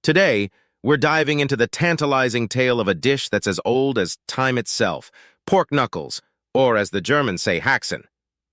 Today, we're diving into the tantalizing tale of a dish that's as old as time itself, pork knuckles, or as the Germans say, Haxen.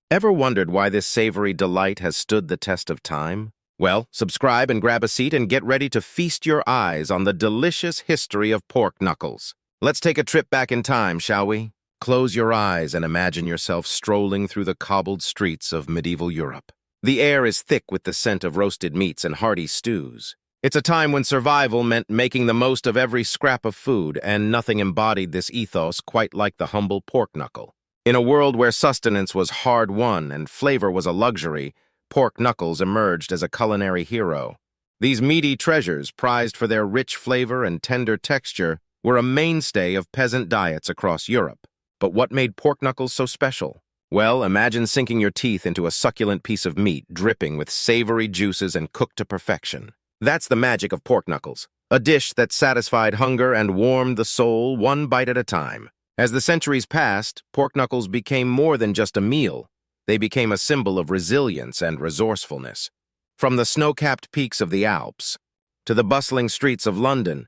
Ever wondered why this savory delight has stood the test of time? Well, subscribe and grab a seat and get ready to feast your eyes on the delicious history of pork knuckles. Let's take a trip back in time, shall we? Close your eyes and imagine yourself strolling through the cobbled streets of medieval Europe. The air is thick with the scent of roasted meats and hearty stews. It's a time when survival meant making the most of every scrap of food, and nothing embodied this ethos quite like the humble pork knuckle. In a world where sustenance was hard-won and flavor was a luxury, pork knuckles emerged as a culinary hero. These meaty treasures, prized for their rich flavor and tender texture, were a mainstay of peasant diets across Europe. But what made pork knuckles so special? Well, imagine sinking your teeth into a succulent piece of meat dripping with savory juices and cooked to perfection. That's the magic of pork knuckles, a dish that satisfied hunger and warmed the soul one bite at a time. As the centuries passed, pork knuckles became more than just a meal. They became a symbol of resilience and resourcefulness. From the snow-capped peaks of the Alps to the bustling streets of London,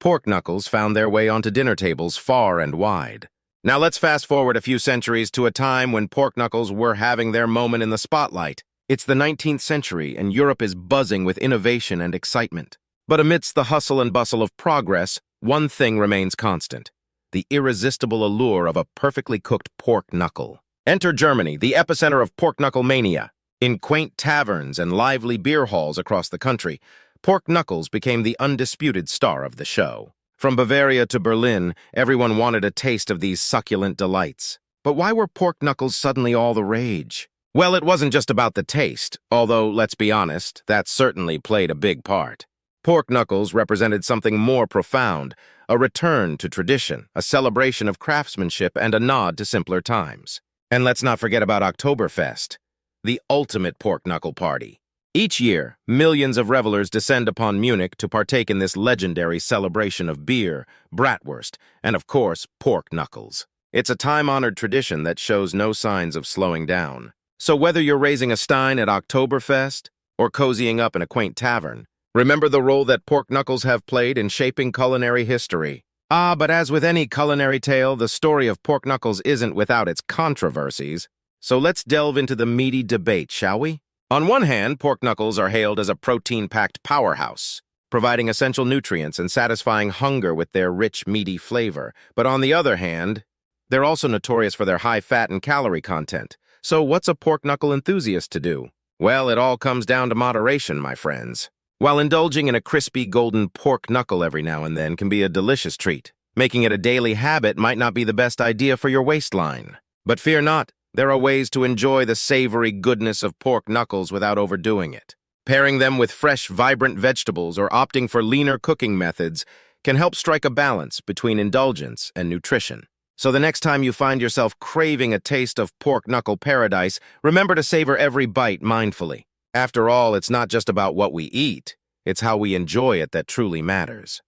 pork knuckles found their way onto dinner tables far and wide. Now let's fast forward a few centuries to a time when pork knuckles were having their moment in the spotlight. It's the 19th century, and Europe is buzzing with innovation and excitement. But amidst the hustle and bustle of progress, one thing remains constant: the irresistible allure of a perfectly cooked pork knuckle. Enter Germany, the epicenter of pork knuckle mania. In quaint taverns and lively beer halls across the country, pork knuckles became the undisputed star of the show. From Bavaria to Berlin, everyone wanted a taste of these succulent delights. But why were pork knuckles suddenly all the rage? Well, it wasn't just about the taste, although, let's be honest, that certainly played a big part. Pork knuckles represented something more profound, a return to tradition, a celebration of craftsmanship, and a nod to simpler times. And let's not forget about Oktoberfest, the ultimate pork knuckle party. Each year, millions of revelers descend upon Munich to partake in this legendary celebration of beer, bratwurst, and of course, pork knuckles. It's a time-honored tradition that shows no signs of slowing down. So whether you're raising a stein at Oktoberfest or cozying up in a quaint tavern, remember the role that pork knuckles have played in shaping culinary history. But as with any culinary tale, the story of pork knuckles isn't without its controversies. So let's delve into the meaty debate, shall we? On one hand, pork knuckles are hailed as a protein-packed powerhouse, providing essential nutrients and satisfying hunger with their rich, meaty flavor. But on the other hand, they're also notorious for their high fat and calorie content. So what's a pork knuckle enthusiast to do? Well, it all comes down to moderation, my friends. While indulging in a crispy golden pork knuckle every now and then can be a delicious treat, making it a daily habit might not be the best idea for your waistline. But fear not, there are ways to enjoy the savory goodness of pork knuckles without overdoing it. Pairing them with fresh, vibrant vegetables or opting for leaner cooking methods can help strike a balance between indulgence and nutrition. So the next time you find yourself craving a taste of pork knuckle paradise, remember to savor every bite mindfully. After all, it's not just about what we eat, it's how we enjoy it that truly matters.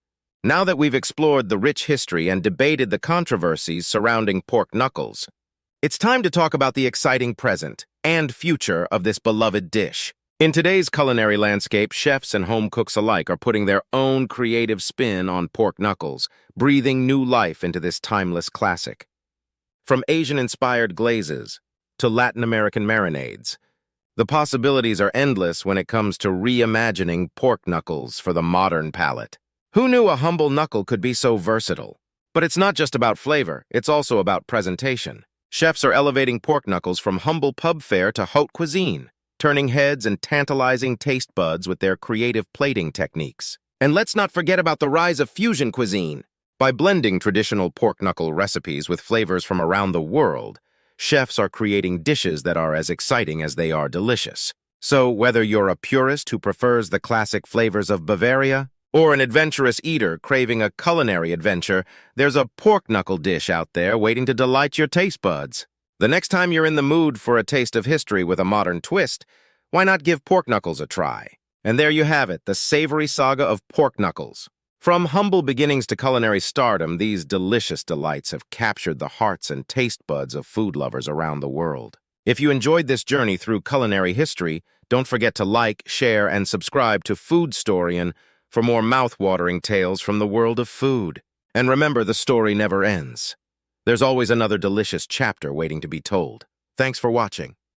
Now that we've explored the rich history and debated the controversies surrounding pork knuckles, it's time to talk about the exciting present and future of this beloved dish. In today's culinary landscape, chefs and home cooks alike are putting their own creative spin on pork knuckles, breathing new life into this timeless classic. From Asian-inspired glazes to Latin American marinades, the possibilities are endless when it comes to reimagining pork knuckles for the modern palate. Who knew a humble knuckle could be so versatile? But it's not just about flavor, it's also about presentation. Chefs are elevating pork knuckles from humble pub fare to haute cuisine, turning heads and tantalizing taste buds with their creative plating techniques. And let's not forget about the rise of fusion cuisine. By blending traditional pork knuckle recipes with flavors from around the world, chefs are creating dishes that are as exciting as they are delicious. So whether you're a purist who prefers the classic flavors of Bavaria, or an adventurous eater craving a culinary adventure, there's a pork knuckle dish out there waiting to delight your taste buds. The next time you're in the mood for a taste of history with a modern twist, why not give pork knuckles a try? And there you have it, the savory saga of pork knuckles. From humble beginnings to culinary stardom, these delicious delights have captured the hearts and taste buds of food lovers around the world. If you enjoyed this journey through culinary history, don't forget to like, share, and subscribe to Food Storian for more mouth-watering tales from the world of food. And remember, the story never ends. There's always another delicious chapter waiting to be told. Thanks for watching.